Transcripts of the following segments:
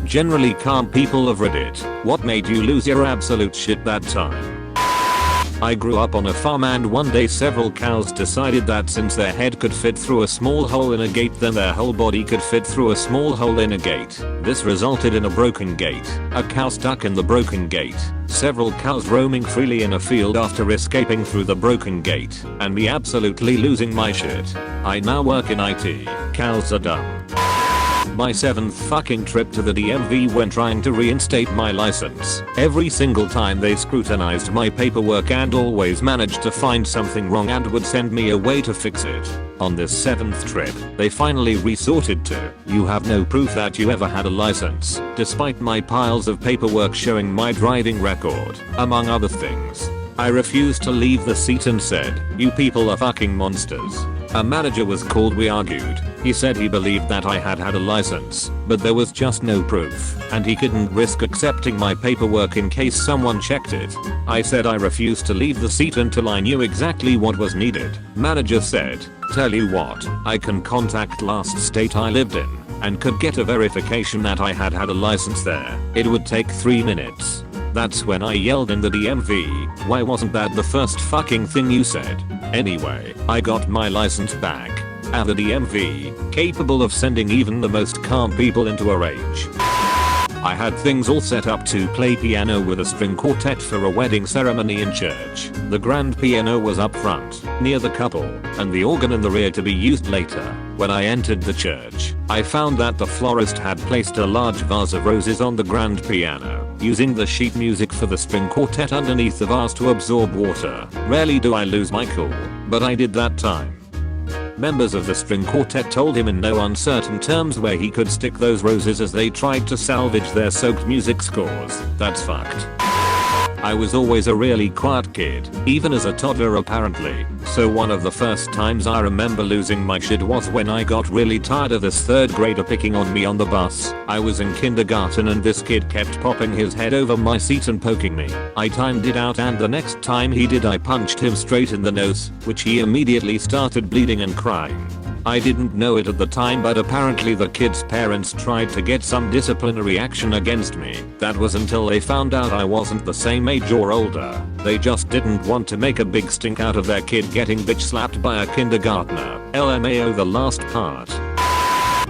Generally calm people of Reddit, what made you lose your absolute shit that time? I grew up on a farm and one day several cows decided that since their head could fit through a small hole in a gate then their whole body could fit through a small hole in a gate. This resulted in a broken gate, a cow stuck in the broken gate, several cows roaming freely in a field after escaping through the broken gate, and me absolutely losing my shit. I now work in IT. Cows are dumb. My 7th fucking trip to the DMV when trying to reinstate my license. Every single time they scrutinized my paperwork and always managed to find something wrong and would send me away to fix it. On this 7th trip, they finally resorted to, "You have no proof that you ever had a license," despite my piles of paperwork showing my driving record, among other things. I refused to leave the seat and said, "You people are fucking monsters." A manager was called. We argued. He said he believed that I had a license, but there was just no proof, and he couldn't risk accepting my paperwork in case someone checked it. I said I refused to leave the seat until I knew exactly what was needed. Manager said, "Tell you what, I can contact last state I lived in, and could get a verification that I had a license there. It would take 3 minutes." That's when I yelled in the DMV, "Why wasn't that the first fucking thing you said?" Anyway, I got my license back. At the DMV, capable of sending even the most calm people into a rage. I had things all set up to play piano with a string quartet for a wedding ceremony in church. The grand piano was up front, near the couple, and the organ in the rear to be used later. When I entered the church, I found that the florist had placed a large vase of roses on the grand piano, using the sheet music for the string quartet underneath the vase to absorb water. Rarely do I lose my cool, but I did that time. Members of the string quartet told him in no uncertain terms where he could stick those roses as they tried to salvage their soaked music scores. That's fucked. I was always a really quiet kid, even as a toddler apparently, so one of the first times I remember losing my shit was when I got really tired of this 3rd grader picking on me on the bus. I was in kindergarten and this kid kept popping his head over my seat and poking me. I timed it out and the next time he did I punched him straight in the nose, which he immediately started bleeding and crying. I didn't know it at the time but apparently the kid's parents tried to get some disciplinary action against me. That was until they found out I wasn't the same age or older. They just didn't want to make a big stink out of their kid getting bitch slapped by a kindergartner. LMAO the last part.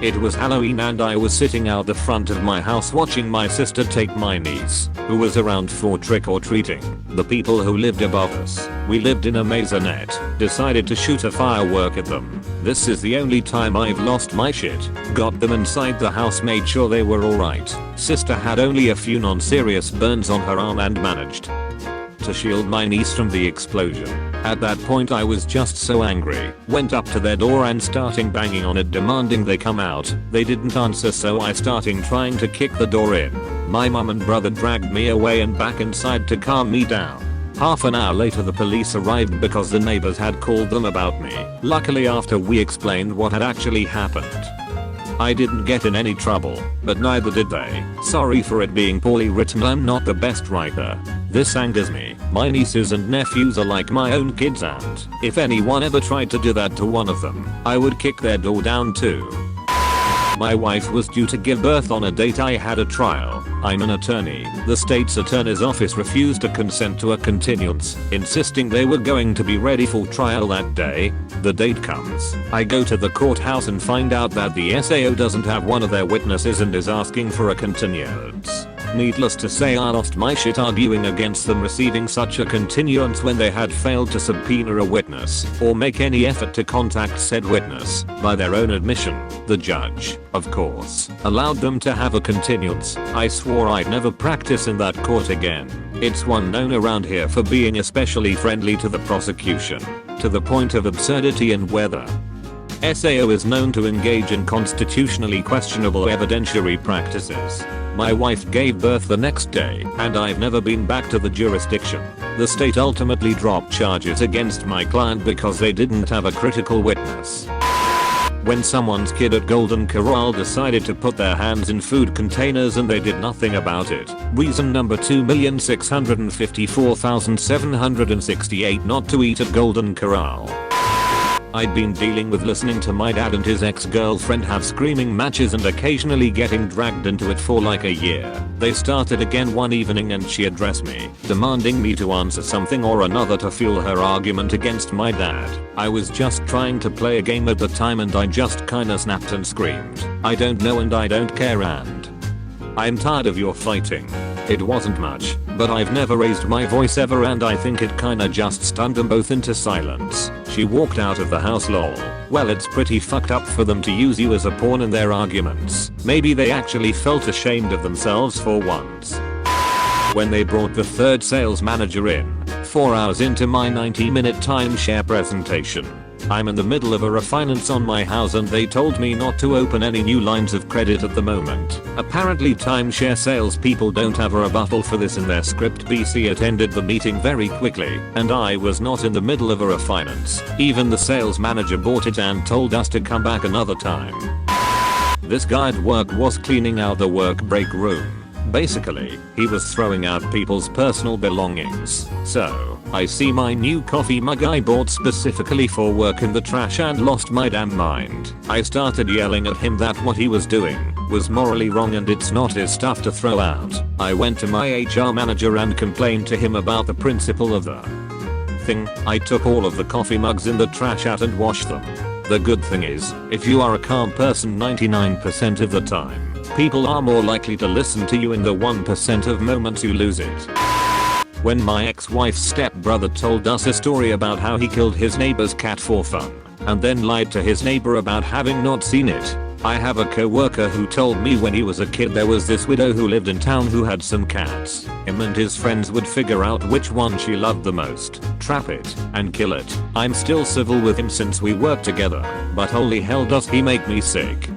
It was Halloween and I was sitting out the front of my house watching my sister take my niece, who was around 4 trick-or-treating. The people who lived above us, we lived in a maisonette, decided to shoot a firework at them. This is the only time I've lost my shit. Got them inside the house, made sure they were alright. Sister had only a few non-serious burns on her arm and managed to shield my niece from the explosion. At that point I was just so angry. Went up to their door and starting banging on it demanding they come out. They didn't answer so I starting trying to kick the door in. My mum and brother dragged me away and back inside to calm me down. Half an hour later the police arrived because the neighbors had called them about me. Luckily after we explained what had actually happened, I didn't get in any trouble, but neither did they. Sorry for it being poorly written, I'm not the best writer. This angers me. My nieces and nephews are like my own kids and if anyone ever tried to do that to one of them, I would kick their door down too. My wife was due to give birth on a date I had a trial. I'm an attorney. The state's attorney's office refused to consent to a continuance, insisting they were going to be ready for trial that day. The date comes. I go to the courthouse and find out that the SAO doesn't have one of their witnesses and is asking for a continuance. Needless to say I lost my shit arguing against them receiving such a continuance when they had failed to subpoena a witness or make any effort to contact said witness. By their own admission, the judge, of course, allowed them to have a continuance. I swore I'd never practice in that court again. It's one known around here for being especially friendly to the prosecution, to the point of absurdity and weather. SAO is known to engage in constitutionally questionable evidentiary practices. My wife gave birth the next day, and I've never been back to the jurisdiction. The state ultimately dropped charges against my client because they didn't have a critical witness. When someone's kid at Golden Corral decided to put their hands in food containers and they did nothing about it. Reason number 2,654,768 not to eat at Golden Corral. I'd been dealing with listening to my dad and his ex-girlfriend have screaming matches and occasionally getting dragged into it for like a year. They started again one evening and she addressed me, demanding me to answer something or another to fuel her argument against my dad. I was just trying to play a game at the time and I just kinda snapped and screamed, "I don't know and I don't care and I'm tired of your fighting." It wasn't much, but I've never raised my voice ever and I think it kinda just stunned them both into silence. She walked out of the house lol. Well, it's pretty fucked up for them to use you as a pawn in their arguments. Maybe they actually felt ashamed of themselves for once. When they brought the third sales manager in, 4 hours into my 90-minute timeshare presentation, I'm in the middle of a refinance on my house and they told me not to open any new lines of credit at the moment. Apparently timeshare salespeople don't have a rebuttal for this in their script. BC attended the meeting very quickly and I was not in the middle of a refinance. Even the sales manager bought it and told us to come back another time. This guy at work was cleaning out the work break room. Basically, he was throwing out people's personal belongings. So, I see my new coffee mug I bought specifically for work in the trash and lost my damn mind. I started yelling at him that what he was doing was morally wrong and it's not his stuff to throw out. I went to my HR manager and complained to him about the principle of the thing. I took all of the coffee mugs in the trash out and washed them. The good thing is, if you are a calm person 99% of the time, people are more likely to listen to you in the 1% of moments you lose it. When my ex-wife's stepbrother told us a story about how he killed his neighbor's cat for fun, and then lied to his neighbor about having not seen it. I have a co-worker who told me when he was a kid there was this widow who lived in town who had some cats. Him and his friends would figure out which one she loved the most, trap it, and kill it. I'm still civil with him since we work together, but holy hell does he make me sick.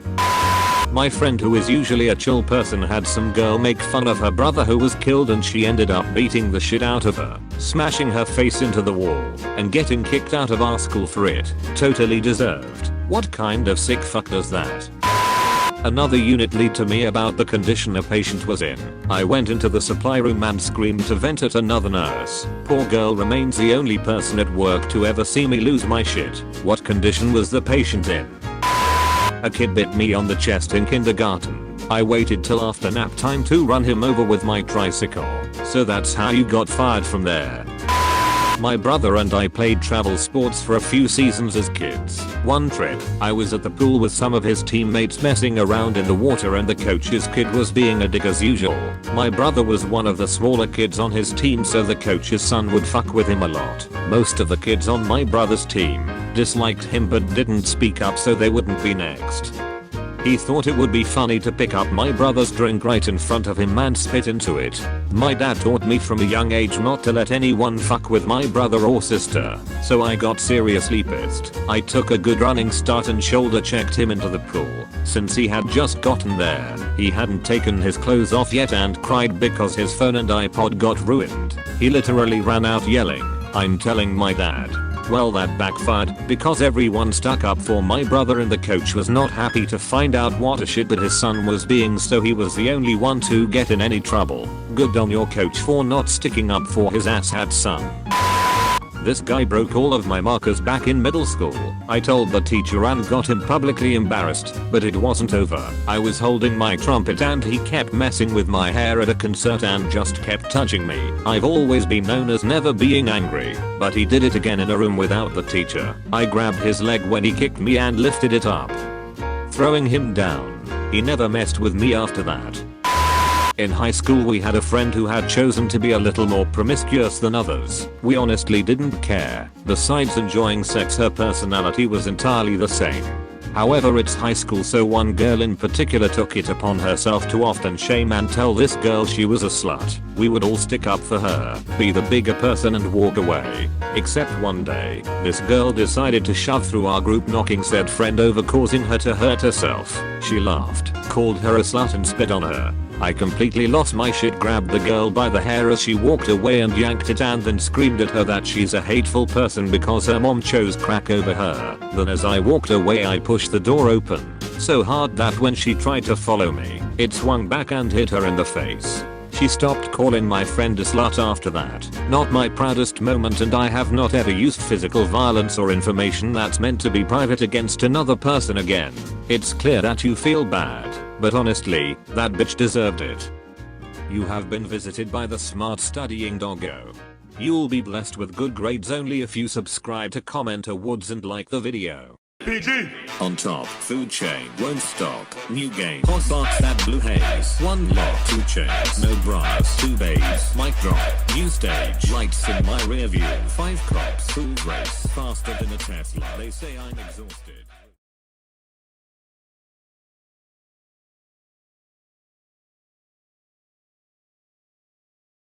My friend who is usually a chill person had some girl make fun of her brother who was killed and she ended up beating the shit out of her, smashing her face into the wall, and getting kicked out of our school for it. Totally deserved. What kind of sick fuck does that? Another unit lead to me about the condition a patient was in. I went into the supply room and screamed to vent at another nurse. Poor girl remains the only person at work to ever see me lose my shit. What condition was the patient in? A kid bit me on the chest in kindergarten. I waited till after nap time to run him over with my tricycle. So that's how you got fired from there. My brother and I played travel sports for a few seasons as kids. One trip, I was at the pool with some of his teammates messing around in the water and the coach's kid was being a dick as usual. My brother was one of the smaller kids on his team so the coach's son would fuck with him a lot. Most of the kids on my brother's team disliked him but didn't speak up so they wouldn't be next. He thought it would be funny to pick up my brother's drink right in front of him and spit into it. My dad taught me from a young age not to let anyone fuck with my brother or sister, so I got seriously pissed. I took a good running start and shoulder checked him into the pool. Since he had just gotten there, he hadn't taken his clothes off yet and cried because his phone and iPod got ruined. He literally ran out yelling, "I'm telling my dad." Well, that backfired because everyone stuck up for my brother and the coach was not happy to find out what a shit but his son was being, so he was the only one to get in any trouble. Good on your coach for not sticking up for his asshat son. This guy broke all of my markers back in middle school. I told the teacher and got him publicly embarrassed, but it wasn't over. I was holding my trumpet and he kept messing with my hair at a concert and just kept touching me. I've always been known as never being angry, but he did it again in a room without the teacher. I grabbed his leg when he kicked me and lifted it up, throwing him down. He never messed with me after that. In high school we had a friend who had chosen to be a little more promiscuous than others. We honestly didn't care. Besides enjoying sex, her personality was entirely the same. However, it's high school, so one girl in particular took it upon herself to often shame and tell this girl she was a slut. We would all stick up for her, be the bigger person and walk away. Except one day, this girl decided to shove through our group, knocking said friend over, causing her to hurt herself. She laughed, called her a slut and spit on her. I completely lost my shit, grabbed the girl by the hair as she walked away and yanked it, and then screamed at her that she's a hateful person because her mom chose crack over her. Then as I walked away I pushed the door open so hard that when she tried to follow me, it swung back and hit her in the face. She stopped calling my friend a slut after that. Not my proudest moment, and I have not ever used physical violence or information that's meant to be private against another person again. It's clear that you feel bad, but honestly, that bitch deserved it. You have been visited by the smart studying doggo. You'll be blessed with good grades only if you subscribe to Comment Awards and like the video. PG. On top, food chain, won't stop, new game, hot box that blue haze, 1 lock, 2 chains, no bras, 2 babes, mic drop, new stage, lights in my rear view, 5 cops, food race, faster than a Tesla, they say I'm exhausted.